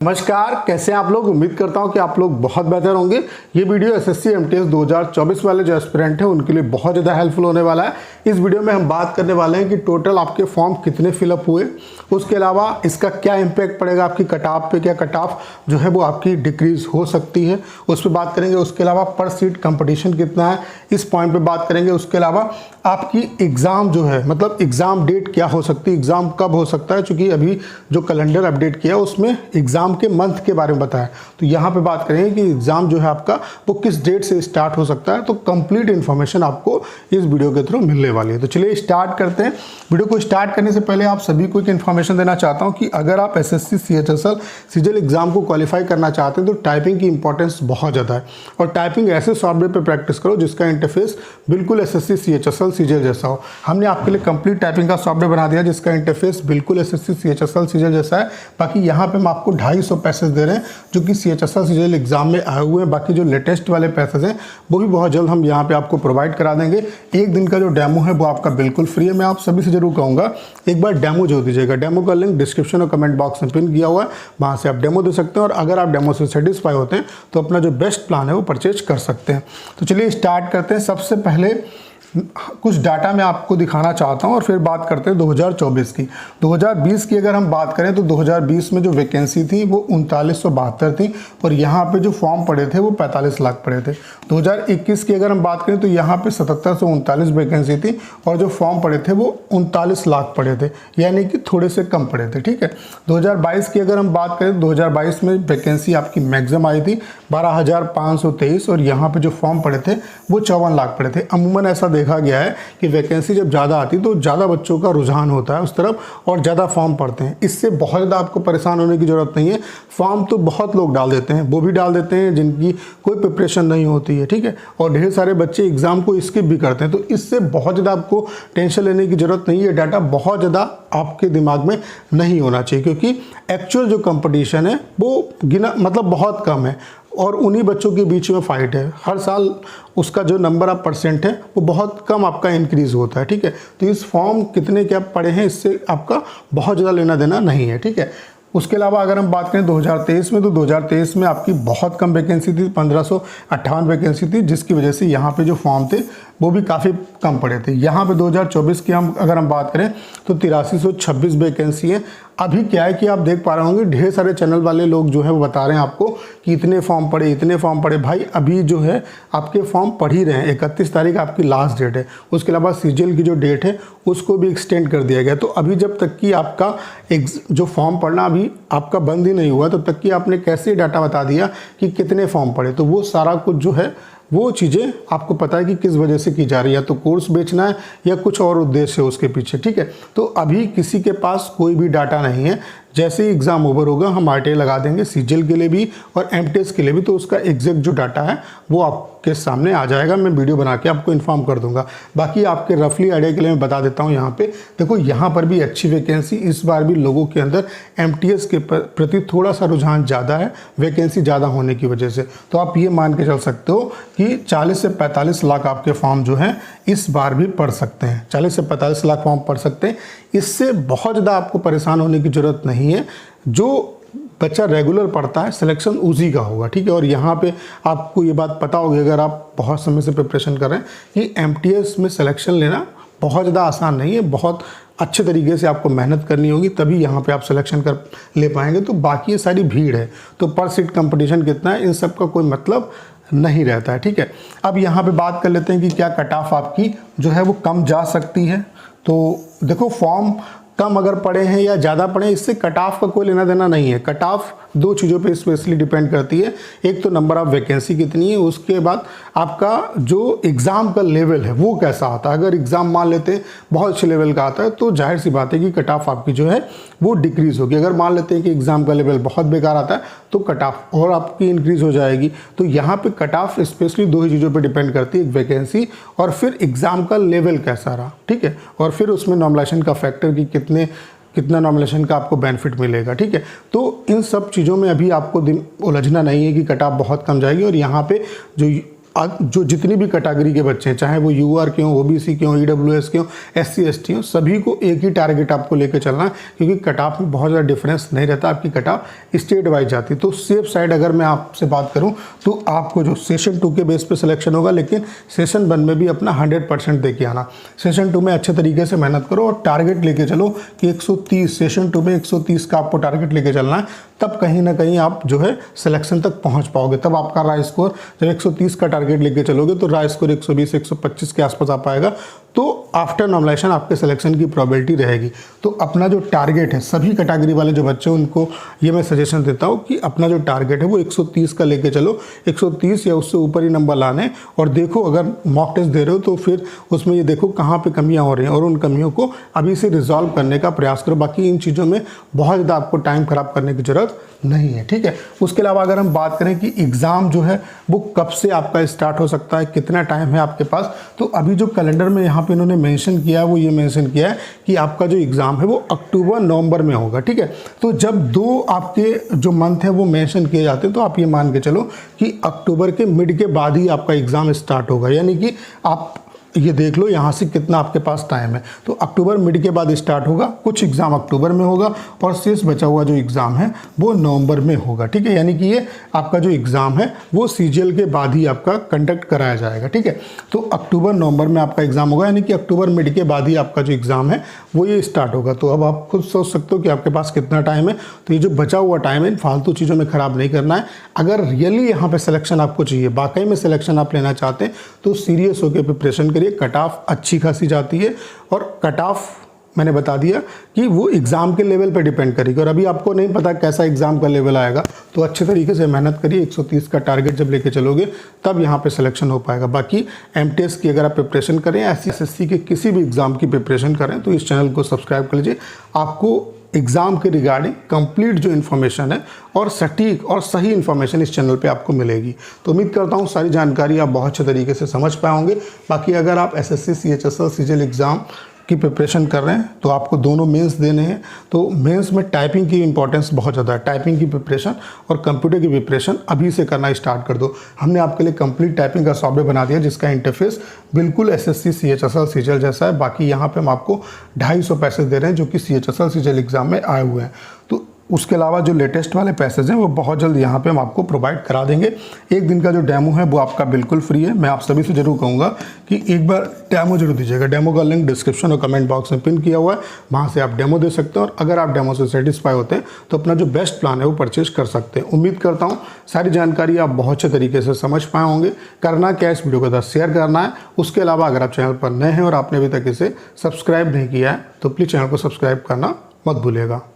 नमस्कार, कैसे हैं आप लोग। उम्मीद करता हूं कि आप लोग बहुत बेहतर होंगे। ये वीडियो एसएससी एमटीएस 2024 वाले जो एस्पिरेंट हैं उनके लिए बहुत ज़्यादा हेल्पफुल होने वाला है। इस वीडियो में हम बात करने वाले हैं कि टोटल आपके फॉर्म कितने फिलअप हुए, उसके अलावा इसका क्या इम्पैक्ट पड़ेगा आपकी कट ऑफ पे, क्या कट ऑफ जो है वो आपकी डिक्रीज हो सकती है, उस पर बात करेंगे। उसके अलावा पर सीट कंपटीशन कितना है, इस पॉइंट पे बात करेंगे। उसके अलावा आपकी एग्ज़ाम जो है, मतलब एग्ज़ाम डेट क्या हो सकती है, एग्ज़ाम कब हो सकता है, चूँकि अभी जो कैलेंडर अपडेट किया उसमें एग्ज़ाम के मंथ के बारे में बताया। तो यहाँ पे बात करेंगे कि एग्ज़ाम जो है आपका वो किस डेट से स्टार्ट हो सकता है। तो कंप्लीट इन्फॉर्मेशन आपको इस वीडियो के थ्रू मिलने वाली है। तो चलिए स्टार्ट करते हैं। वीडियो को स्टार्ट करने से पहले आप सभी को एक इन्फॉर्मेशन देना चाहता हूँ कि अगर आप एसएससी सीएचएसएल सीजीएल एग्जाम को क्वालिफाई करना चाहते हैं तो टाइपिंग की इंपॉर्टेंस बहुत ज़्यादा है। और टाइपिंग ऐसे सॉफ्टवेयर पर प्रैक्टिस करो जिसका इंटरफेस बिल्कुल एसएससी सीएचएसएल सीजीएल जैसा हो। हमने आपके लिए कंप्लीट टाइपिंग का सॉफ्टवेयर बना दिया जिसका इंटरफेस बिल्कुल एसएससी सीएचएसएल सीजीएल जैसा है। बाकी यहाँ पे हम आपको 250 पैसेज दे रहे हैं जो कि सीएचएसएल सीजीएल एग्जाम में आए हुए हैं। बाकी जो लेटेस्ट वाले पैसेज हैं वो भी बहुत जल्द हम यहाँ पे आपको प्रोवाइड करा देंगे। एक दिन का जो डेमो है वो आपका बिल्कुल फ्री है। मैं आप सभी से जरूर कहूँगा एक बार डेमो जो दीजिएगा। डेमो का लिंक डिस्क्रिप्शन और कमेंट बॉक्स में पिन किया हुआ है, वहाँ से आप डेमो दे सकते हैं। और अगर आप डेमो से सेटिस्फाई होते हैं तो अपना जो बेस्ट प्लान है वो परचेज कर सकते हैं। तो चलिए स्टार्ट करते हैं। सबसे पहले कुछ डाटा मैं आपको दिखाना चाहता हूं और फिर बात करते हैं 2024 की। 2020 की अगर हम बात करें तो 2020 में जो वैकेंसी थी वो 3972 थी और यहाँ पे जो फॉर्म पड़े थे वो 45 लाख पड़े थे। 2021 की अगर हम बात करें तो यहाँ पे 7739 वैकेंसी थी और जो फॉर्म पड़े थे वो 39 लाख पड़े थे, यानी कि थोड़े से कम पड़े थे। ठीक है। 2022 की अगर हम बात करें तो 2022 में वैकेंसी आपकी मैक्सिमम आई थी 12,523 और यहाँ पे जो फॉर्म पड़े थे वो 54 लाख पड़े थे। अमूमन ऐसा देखा गया है कि वैकेंसी जब ज़्यादा आती तो ज़्यादा बच्चों का रुझान होता है उस तरफ और ज़्यादा फॉर्म पड़ते हैं। इससे बहुत ज़्यादा आपको परेशान होने की ज़रूरत नहीं है। फॉर्म तो बहुत लोग डाल देते हैं, वो भी डाल देते हैं जिनकी कोई प्रिपरेशन नहीं होती है। ठीक है। और ढेर सारे बच्चे एग्जाम को स्किप भी करते हैं। तो इससे बहुत ज़्यादा आपको टेंशन लेने की ज़रूरत नहीं है। डाटा बहुत ज़्यादा आपके दिमाग में नहीं होना चाहिए क्योंकि एक्चुअल जो कंपटीशन है वो मतलब बहुत कम है और उन्हीं बच्चों के बीच में फाइट है। हर साल उसका जो नंबर ऑफ परसेंट है वो बहुत कम आपका इंक्रीज होता है। ठीक है। तो इस फॉर्म कितने क्या पड़े हैं इससे आपका बहुत ज़्यादा लेना देना नहीं है। ठीक है। उसके अलावा अगर हम बात करें 2023 में तो 2023 में आपकी बहुत कम वैकेंसी थी, 1558 वैकेंसी थी, जिसकी वजह से यहाँ पे जो फॉर्म थे वो भी काफ़ी कम पड़े थे। यहाँ पे 2024 की अगर हम बात करें तो 8326 वैकेंसी है। अभी क्या है कि आप देख पा रहे होंगे ढेर सारे चैनल वाले लोग जो है वो बता रहे हैं आपको कि इतने फॉर्म पड़े, इतने फॉर्म पड़े। भाई अभी जो है आपके फॉर्म पढ़ ही रहे हैं। 31 तारीख आपकी लास्ट डेट है। उसके अलावा सीजीएल की जो डेट है उसको भी एक्सटेंड कर दिया गया। तो अभी जब तक कि आपका जो फॉर्म पढ़ना अभी आपका बंद ही नहीं हुआ तब तक कि आपने कैसे डाटा बता दिया कि कितने फॉर्म पड़े। तो वो सारा कुछ जो है वो चीज़ें आपको पता है कि किस वजह से की जा रही है, तो कोर्स बेचना है या कुछ और उद्देश्य है उसके पीछे। ठीक है। तो अभी किसी के पास कोई भी डाटा नहीं है। जैसे ही एग्ज़ाम ओवर होगा हम आरटीआई लगा देंगे सीजीएल के लिए भी और एमटीएस के लिए भी, तो उसका एग्जैक्ट जो डाटा है वो आपके सामने आ जाएगा। मैं वीडियो बना के आपको इन्फॉर्म कर दूंगा। बाकी आपके रफली आइडिया के लिए मैं बता देता हूँ। यहाँ पे देखो, यहाँ पर भी अच्छी वैकेंसी, इस बार भी लोगों के अंदर एमटीएस के प्रति थोड़ा सा रुझान ज़्यादा है वैकेंसी ज़्यादा होने की वजह से। तो आप ये मान के चल सकते हो कि 40 से 45 लाख आपके फॉर्म जो हैं इस बार भी पढ़ सकते हैं। 40 से 45 लाख फॉर्म पढ़ सकते हैं। इससे बहुत ज़्यादा आपको परेशान होने की ज़रूरत नहीं है। जो बच्चा रेगुलर पढ़ता है सिलेक्शन उसी का होगा। ठीक है। और यहाँ पे आपको ये बात पता होगी अगर आप बहुत समय से प्रिपरेशन कर रहे हैं कि एमटीएस में सिलेक्शन लेना बहुत ज़्यादा आसान नहीं है। बहुत अच्छे तरीके से आपको मेहनत करनी होगी तभी यहाँ पे आप सिलेक्शन कर ले पाएंगे। तो बाकी ये सारी भीड़ है। तो पर सीट कंपटीशन कितना है इन सब का कोई मतलब नहीं रहता है। ठीक है। अब यहाँ पे बात कर लेते हैं कि क्या कट ऑफ आपकी जो है वो कम जा सकती है। तो देखो, फॉर्म कम अगर पड़े हैं या ज़्यादा पड़े हैं इससे कट ऑफ का कोई लेना देना नहीं है। कट ऑफ दो चीज़ों पे स्पेशली डिपेंड करती है। एक तो नंबर ऑफ वैकेंसी कितनी है, उसके बाद आपका जो एग्ज़ाम का लेवल है वो कैसा आता है। अगर एग्ज़ाम मान लेते हैं बहुत अच्छे लेवल का आता है तो जाहिर सी बात है कि कट ऑफ आपकी जो है वो डिक्रीज़ होगी। अगर मान लेते हैं कि एग्ज़ाम का लेवल बहुत बेकार आता है तो कट ऑफ और आपकी इंक्रीज़ हो जाएगी। तो यहाँ पे कट ऑफ स्पेशली दो ही चीज़ों पे डिपेंड करती है, एक वैकेंसी और फिर एग्ज़ाम का लेवल कैसा रहा। ठीक है। और फिर उसमें नॉमिनेशन का फैक्टर कि कितना नॉमिनेशन का आपको बेनिफिट मिलेगा। ठीक है। तो इन सब चीज़ों में अभी आपको उलझना नहीं है कि कट ऑफ बहुत कम जाएगी। और यहाँ पे जो जो जितनी भी कैटेगरी के बच्चे हैं, चाहे वो यूआर के हों, ओबीसी के हों, ईडब्ल्यूएस के हों, एससी एसटी हों, सभी को एक ही टारगेट आपको लेके चलना है, क्योंकि कट ऑफ में बहुत ज़्यादा डिफरेंस नहीं रहता, आपकी कट ऑफ स्टेट वाइज जाती है। तो सेफ साइड अगर मैं आपसे बात करूं तो आपको जो सेशन 2 के बेस पे सिलेक्शन होगा, लेकिन सेशन 1 में भी अपना 100% दे के आना। सेशन 2 में अच्छे तरीके से मेहनत करो और टारगेट लेके चलो कि 130, सेशन 2 में 130 का आपको टारगेट लेके चलना है, तब कहीं ना कहीं आप जो है सिलेक्शन तक पहुंच पाओगे। तब आपका राय स्कोर, जब 130 का टारगेट लेके चलोगे तो राय स्कोर 120 125 के आसपास आ पाएगा। तो आफ्टर नॉर्मलाइजेशन आपके सिलेक्शन की प्रोबेबिलिटी रहेगी। तो अपना जो टारगेट है, सभी कैटेगरी वाले जो बच्चे हैं उनको ये मैं सजेशन देता हूँ कि अपना जो टारगेट है वो 130 का लेके चलो, 130 या उससे ऊपर ही नंबर लाने। और देखो, अगर मॉक टेस्ट दे रहे हो तो फिर उसमें ये देखो कहाँ पे कमियाँ हो रही हैं और उन कमियों को अभी से रिजॉल्व करने का प्रयास करो। बाकी इन चीज़ों में बहुत ज़्यादा आपको टाइम खराब करने की ज़रूरत नहीं है, ठीक है। उसके अलावा अगर हम बात करें कि एग्ज़ाम जो है वो कब से आपका स्टार्ट हो सकता है, कितना टाइम है आपके पास, तो अभी जो कैलेंडर में यहाँ पे इन्होंने मेंशन किया है वो ये मेंशन किया है कि आपका जो एग्ज़ाम है वो अक्टूबर नवंबर में होगा, ठीक है। तो जब 2 आपके जो मंथ है वो मेंशन किए जाते हैं तो आप ये मान के चलो कि अक्टूबर के मिड के बाद ही आपका एग्ज़ाम स्टार्ट होगा। यानी कि आप ये देख लो यहाँ से कितना आपके पास टाइम है। तो अक्टूबर मिड के बाद स्टार्ट होगा, कुछ एग्ज़ाम अक्टूबर में होगा और शेष बचा हुआ जो एग्ज़ाम है वो नवंबर में होगा, ठीक है। यानी कि ये आपका जो एग्ज़ाम है वो सीजीएल के बाद ही आपका कंडक्ट कराया जाएगा, ठीक है। तो अक्टूबर नवंबर में आपका एग्ज़ाम होगा, यानी कि अक्टूबर मिड के बाद ही आपका जो एग्ज़ाम है वो ये स्टार्ट होगा। तो अब आप खुद सोच सकते हो कि आपके पास कितना टाइम है। तो ये जो बचा हुआ टाइम है इन फालतू चीज़ों में ख़राब नहीं करना है। अगर रियली यहाँ पर सिलेक्शन आपको चाहिए, वाकई में सिलेक्शन आप लेना चाहते हैं, तो सीरियस होकर प्रिपरेशन करिए। कट ऑफ अच्छी खासी जाती है और कट ऑफ मैंने बता दिया कि वो एग्ज़ाम के लेवल पे डिपेंड करेगी। और अभी आपको नहीं पता कैसा एग्ज़ाम का लेवल आएगा, तो अच्छे तरीके से मेहनत करिए। 130 का टारगेट जब लेके चलोगे तब यहाँ पे सिलेक्शन हो पाएगा। बाकी एमटीएस की अगर आप प्रिपरेशन करें, एसएससी के किसी भी एग्ज़ाम की प्रिपरेशन करें, तो इस चैनल को सब्सक्राइब कर लीजिए। आपको एग्ज़ाम के रिगार्डिंग कंप्लीट जो इन्फॉर्मेशन है और सटीक और सही इन्फॉर्मेशन इस चैनल पे आपको मिलेगी। तो उम्मीद करता हूँ सारी जानकारी आप बहुत अच्छे तरीके से समझ पाए होंगे। बाकी अगर आप एसएससी, सीएचएसएल, सीजीएल एग्ज़ाम की प्रिपरेशन कर रहे हैं तो आपको दोनों मेंस देने हैं। तो मेंस में टाइपिंग की इंपॉर्टेंस बहुत ज़्यादा है। टाइपिंग की प्रिपरेशन और कंप्यूटर की प्रिपरेशन अभी से करना स्टार्ट कर दो। हमने आपके लिए कंप्लीट टाइपिंग का सॉफ्टवेयर बना दिया जिसका इंटरफेस बिल्कुल एसएससी, सीएचएसएल, सीजीएल जैसा है। बाकी यहाँ पे हम आपको 250 पैसेज दे रहे हैं जो कि सीएचएसएल, सीजीएल एग्जाम में आए हुए हैं। तो उसके अलावा जो लेटेस्ट वाले पैसेज हैं वो बहुत जल्द यहाँ पे हम आपको प्रोवाइड करा देंगे। एक दिन का जो डेमो है वो आपका बिल्कुल फ्री है। मैं आप सभी से जरूर कहूँगा कि एक बार डेमो जरूर दीजिएगा। डेमो का लिंक डिस्क्रिप्शन और कमेंट बॉक्स में पिन किया हुआ है, वहाँ से आप डेमो दे सकते हैं। और अगर आप डेमो से सेटिस्फाई होते हैं तो अपना जो बेस्ट प्लान है वो परचेज कर सकते हैं। उम्मीद करता हूँ सारी जानकारी आप बहुत अच्छे तरीके से समझ पाए होंगे। करना क्या, इस वीडियो को साथ शेयर करना है। उसके अलावा अगर आप चैनल पर नए हैं और आपने अभी तक इसे सब्सक्राइब नहीं किया है तो प्लीज़ चैनल को सब्सक्राइब करना मत भूलिएगा।